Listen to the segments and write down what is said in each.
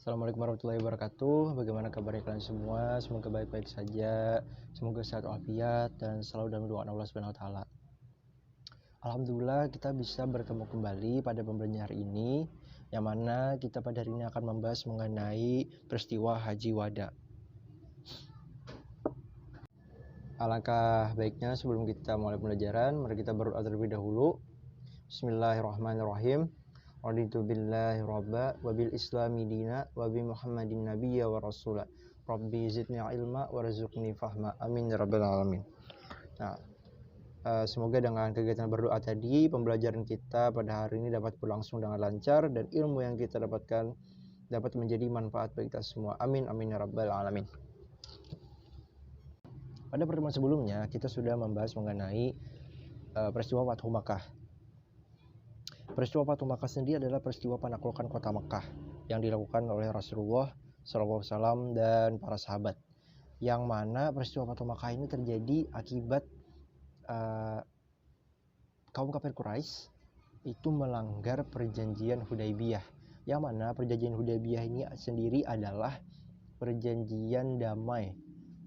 Assalamualaikum warahmatullahi wabarakatuh. Bagaimana kabar kalian semua? Semoga baik-baik saja. Semoga sehat walafiat dan selalu dalam doa Allah Subhanahu wa taala. Alhamdulillah kita bisa bertemu kembali pada pembelajaran hari ini, yang mana kita pada hari ini akan membahas mengenai peristiwa Haji Wada. Alangkah baiknya sebelum kita mulai pembelajaran, mari kita berdoa terlebih dahulu. Bismillahirrahmanirrahim. Raditu billahi rabba wa bil islami dina wa bi muhammadin nabiyya wa rasula. Rabbi zidni ilma warzuqni fahma. Amin ya rabbal alamin. Nah, semoga dengan kegiatan berdoa tadi, pembelajaran kita pada hari ini dapat berlangsung dengan lancar dan ilmu yang kita dapatkan dapat menjadi manfaat bagi kita semua. Amin amin ya rabbal alamin. Pada pertemuan sebelumnya kita sudah membahas mengenai peristiwa Fathu Makkah. Peristiwa Fathu Makkah sendiri adalah peristiwa penaklukan kota Makkah yang dilakukan oleh Rasulullah SAW dan para sahabat. Yang mana peristiwa Fathu Makkah ini terjadi akibat kaum kafir Quraisy itu melanggar perjanjian Hudaybiyah. Yang mana perjanjian Hudaybiyah ini sendiri adalah perjanjian damai,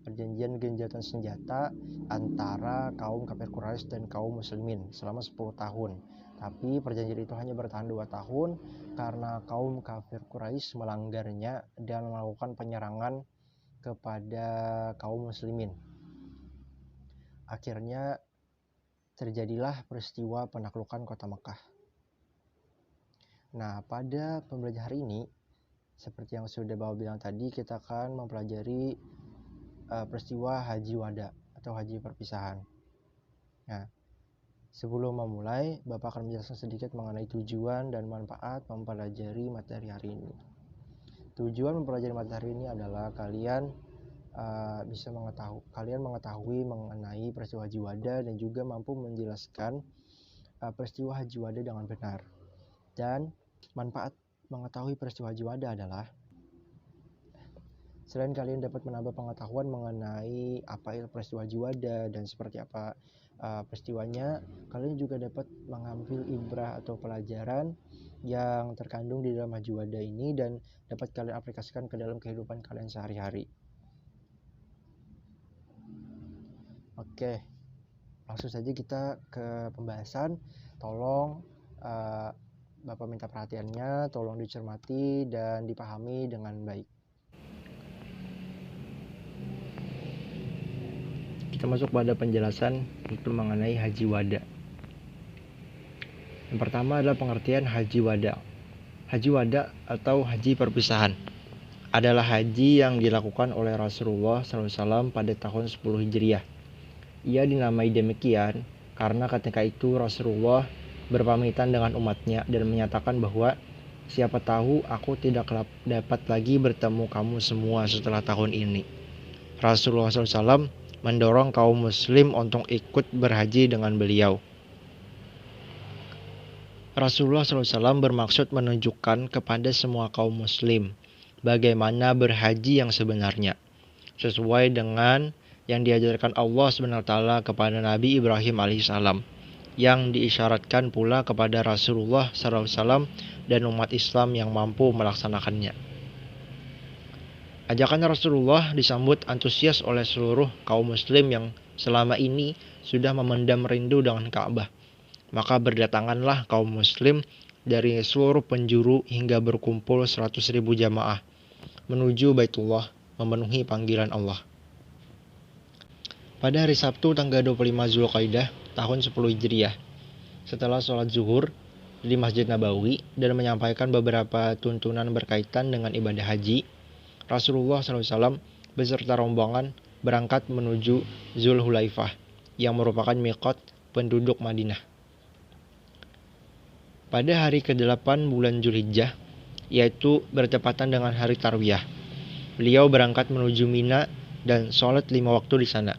perjanjian gencatan senjata antara kaum kafir Quraisy dan kaum muslimin selama 10 tahun. Tapi perjanjian itu hanya bertahan 2 tahun karena kaum kafir Quraisy melanggarnya dan melakukan penyerangan kepada kaum muslimin. Akhirnya terjadilah peristiwa penaklukan kota Makkah. Nah, pada pembelajaran hari ini, seperti yang sudah Bapak bilang tadi, kita akan mempelajari peristiwa Haji Wada atau Haji Perpisahan. Nah, sebelum memulai, Bapak akan menjelaskan sedikit mengenai tujuan dan manfaat mempelajari materi hari ini. Tujuan mempelajari materi ini adalah kalian mengetahui mengenai peristiwa Haji Wada dan juga mampu menjelaskan peristiwa Haji Wada dengan benar. Dan manfaat mengetahui peristiwa Haji Wada adalah selain kalian dapat menambah pengetahuan mengenai apa itu peristiwa Haji Wada dan seperti apa peristiwanya, kalian juga dapat mengambil ibrah atau pelajaran yang terkandung di dalam Haji Wada ini dan dapat kalian aplikasikan ke dalam kehidupan kalian sehari-hari. Oke, langsung saja kita ke pembahasan. Tolong Bapak minta perhatiannya, tolong dicermati dan dipahami dengan baik. Kita masuk pada penjelasan itu mengenai Haji Wada. Yang pertama adalah pengertian Haji Wada. Haji Wada atau Haji Perpisahan adalah haji yang dilakukan oleh Rasulullah SAW pada tahun 10 Hijriah. Ia dinamai demikian karena ketika itu Rasulullah berpamitan dengan umatnya dan menyatakan bahwa siapa tahu aku tidak dapat lagi bertemu kamu semua setelah tahun ini. Rasulullah SAW mendorong kaum muslim untuk ikut berhaji dengan beliau. Rasulullah SAW bermaksud menunjukkan kepada semua kaum muslim bagaimana berhaji yang sebenarnya, sesuai dengan yang diajarkan Allah SWT kepada Nabi Ibrahim alaihissalam, yang diisyaratkan pula kepada Rasulullah SAW dan umat Islam yang mampu melaksanakannya. Ajakan Rasulullah disambut antusias oleh seluruh kaum muslim yang selama ini sudah memendam rindu dengan Ka'bah. Maka berdatanganlah kaum muslim dari seluruh penjuru hingga berkumpul 100.000 jamaah menuju Baitullah memenuhi panggilan Allah. Pada hari Sabtu tanggal 25 Zulqaidah tahun 10 Hijriah, setelah sholat zuhur di Masjid Nabawi dan menyampaikan beberapa tuntunan berkaitan dengan ibadah haji, Rasulullah SAW beserta rombongan berangkat menuju Zulhulaifah yang merupakan miqat penduduk Madinah. Pada hari ke-8 bulan Zulhijjah, yaitu bertepatan dengan hari Tarwiyah, beliau berangkat menuju Mina dan sholat 5 waktu di sana.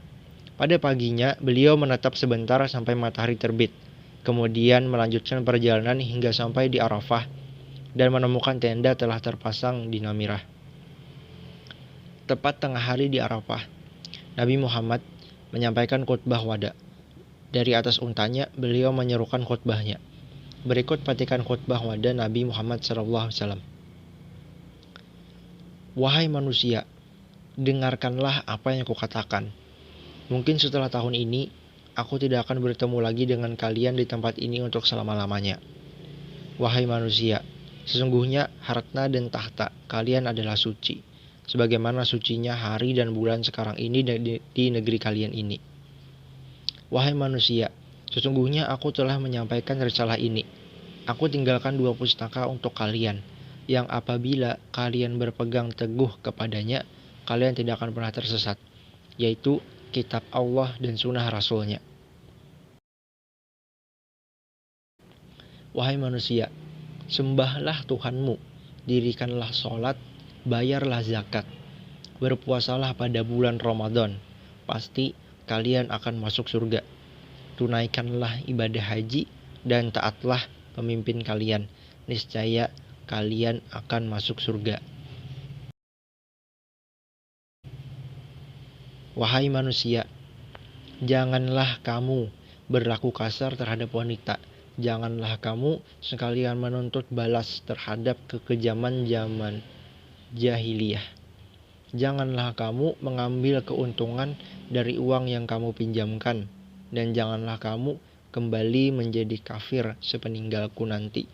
Pada paginya, beliau menetap sebentar sampai matahari terbit, kemudian melanjutkan perjalanan hingga sampai di Arafah dan menemukan tenda telah terpasang di Namirah. Tepat tengah hari di Arafah, Nabi Muhammad menyampaikan khutbah wada. Dari atas untanya, beliau menyerukan khutbahnya. Berikut petikan khutbah wada Nabi Muhammad SAW. Wahai manusia, dengarkanlah apa yang kukatakan. Mungkin setelah tahun ini, aku tidak akan bertemu lagi dengan kalian di tempat ini untuk selama-lamanya. Wahai manusia, sesungguhnya harta dan tahta kalian adalah suci, sebagaimana sucinya hari dan bulan sekarang ini di negeri kalian ini. Wahai manusia, sesungguhnya aku telah menyampaikan risalah ini. Aku tinggalkan 2 pustaka untuk kalian, yang apabila kalian berpegang teguh kepadanya, kalian tidak akan pernah tersesat, yaitu kitab Allah dan sunnah Rasulnya. Wahai manusia, sembahlah Tuhanmu, dirikanlah sholat, bayarlah zakat, berpuasalah pada bulan Ramadan, pasti kalian akan masuk surga. Tunaikanlah ibadah haji dan taatlah pemimpin kalian, niscaya kalian akan masuk surga. Wahai manusia, janganlah kamu berlaku kasar terhadap wanita. Janganlah kamu sekalian menuntut balas terhadap kekejaman zaman jahiliyah. Janganlah kamu mengambil keuntungan dari uang yang kamu pinjamkan, dan janganlah kamu kembali menjadi kafir sepeninggalku nanti.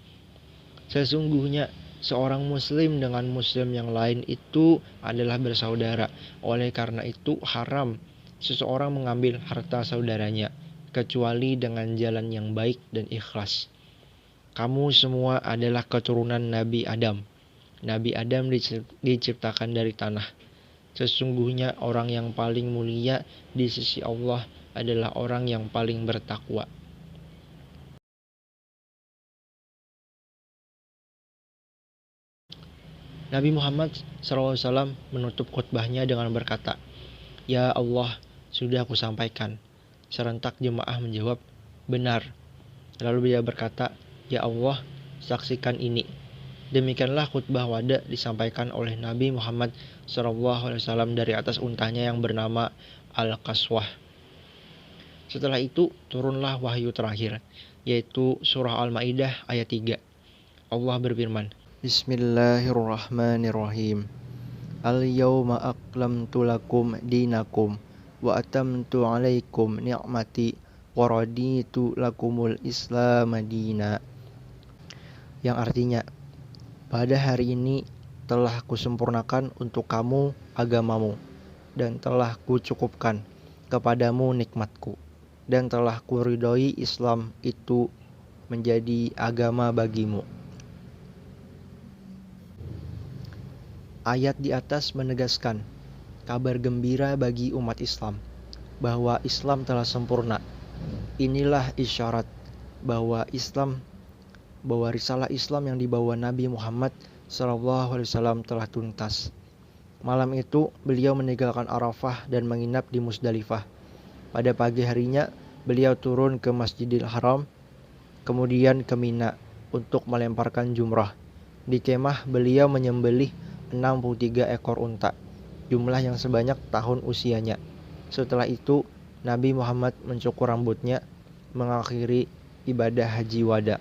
Sesungguhnya seorang muslim dengan muslim yang lain itu adalah bersaudara. Oleh karena itu haram seseorang mengambil harta saudaranya, kecuali dengan jalan yang baik dan ikhlas. Kamu semua adalah keturunan Nabi Adam. Nabi Adam diciptakan dari tanah. Sesungguhnya orang yang paling mulia di sisi Allah adalah orang yang paling bertakwa. Nabi Muhammad SAW menutup khutbahnya dengan berkata, "Ya Allah, sudah aku sampaikan." Serentak jemaah menjawab, "Benar." Lalu beliau berkata, "Ya Allah, saksikan ini." Demikianlah khutbah wada disampaikan oleh Nabi Muhammad SAW dari atas untanya yang bernama Al-Qaswah. Setelah itu turunlah wahyu terakhir, yaitu surah Al-Maidah ayat 3. Allah berfirman, Bismillahirrahmanirrahim. Al-yawma aklamtu lakum dinakum wa atamtu alaikum ni'mati wa raditu lakumul islam madina. Yang artinya, pada hari ini telah kusempurnakan untuk kamu agamamu, dan telah kucukupkan kepadamu nikmatku, dan telah kuridhoi Islam itu menjadi agama bagimu. Ayat di atas menegaskan kabar gembira bagi umat Islam bahwa Islam telah sempurna. Inilah isyarat bahwa risalah Islam yang dibawa Nabi Muhammad SAW telah tuntas. Malam itu beliau meninggalkan Arafah dan menginap di Musdalifah. Pada pagi harinya beliau turun ke Masjidil Haram, kemudian ke Mina untuk melemparkan jumrah. Di kemah beliau menyembelih 63 ekor unta, jumlah yang sebanyak tahun usianya. Setelah itu Nabi Muhammad mencukur rambutnya, mengakhiri ibadah haji wada.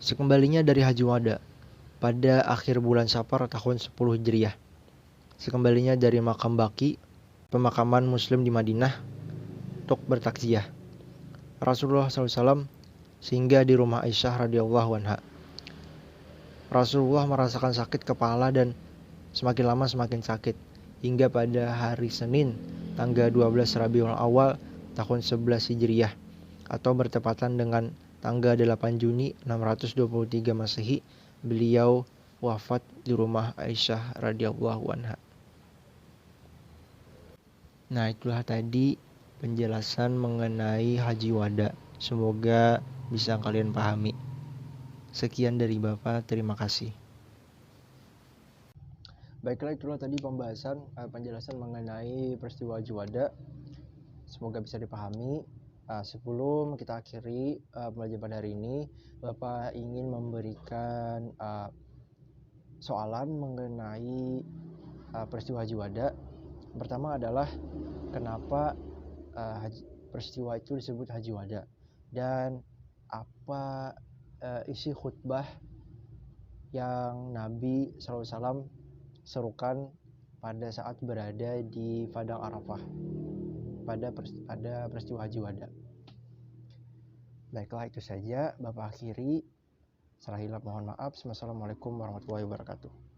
Sekembalinya dari haji wada pada akhir bulan Safar tahun 10 Hijriah, sekembalinya dari makam Baqi, pemakaman muslim di Madinah, untuk bertakziah, Rasulullah SAW singgah di rumah Aisyah radhiyallahu anha. Rasulullah merasakan sakit kepala dan semakin lama semakin sakit, hingga pada hari Senin tanggal 12 Rabiul Awal tahun 11 Hijriah atau bertepatan dengan tanggal 8 Juni 623 Masehi, beliau wafat di rumah Aisyah radhiyallahu anha. Nah, itulah tadi penjelasan mengenai haji wada. Semoga bisa kalian pahami. Sekian dari Bapak, terima kasih. Baiklah, itulah tadi penjelasan mengenai peristiwa haji wada. Semoga bisa dipahami. Sebelum kita akhiri pembelajaran pada hari ini, Bapak ingin memberikan soalan mengenai peristiwa haji wada. Pertama adalah kenapa peristiwa itu disebut haji wada, dan apa isi khutbah yang Nabi SAW serukan pada saat berada di Padang Arafah pada peristiwa Haji Wada. Baiklah, itu saja Bapak akhiri. Salah hilap mohon maaf. Wassalamualaikum warahmatullahi wabarakatuh.